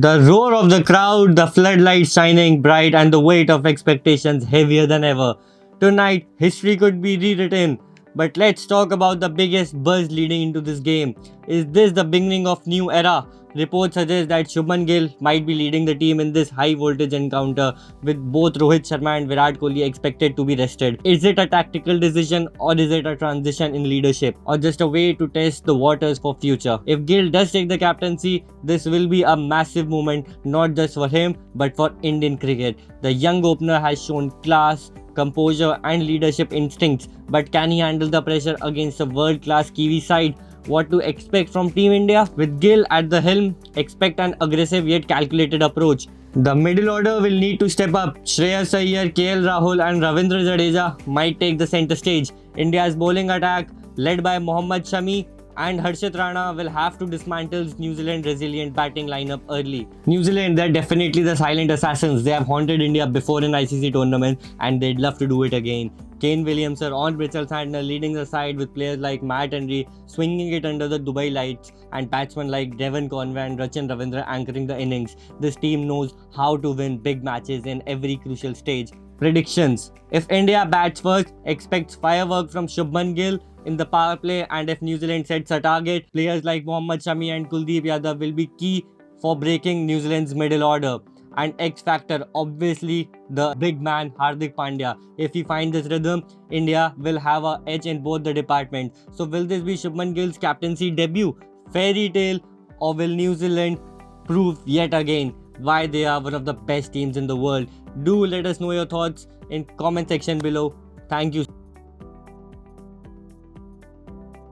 The roar of the crowd, the floodlights shining bright, and the weight of expectations heavier than ever. Tonight, history could be rewritten. But let's talk about the biggest buzz leading into this game. Is this the beginning of new era? Reports suggest that Shubman Gill might be leading the team in this high voltage encounter with both Rohit Sharma and Virat Kohli expected to be rested. Is it a tactical decision or is it a transition in leadership or just a way to test the waters for future? If Gill does take the captaincy, this will be a massive moment not just for him but for Indian cricket. The young opener has shown class, composure and leadership instincts, but can he handle the pressure against a world-class Kiwi side? What to expect from Team India? With Gill at the helm, expect an aggressive yet calculated approach. The middle order will need to step up. Shreyas Iyer, KL Rahul and Ravindra Jadeja might take the center stage. India's bowling attack, led by Mohammad Shami and Harshit Rana, will have to dismantle New Zealand's resilient batting lineup early. New Zealand, they're definitely the silent assassins. They have haunted India before in ICC tournaments and they'd love to do it again. Kane Williamson on Mitchell Santner leading the side with players like Matt Henry swinging it under the Dubai lights and batsmen like Devon Conway and Rachin Ravindra anchoring the innings. This team knows how to win big matches in every crucial stage. Predictions: if India bats first, expects fireworks from Shubman Gill in the power play, and if New Zealand sets a target, players like Mohammad Shami and Kuldeep Yadav will be key for breaking New Zealand's middle order. And X factor, obviously the big man Hardik Pandya. If he finds this rhythm, India will have a edge in both the departments. So will this be Shubman Gill's captaincy debut, fairy tale, or will New Zealand prove yet again why they are one of the best teams in the world? Do let us know your thoughts in comment section below. Thank you.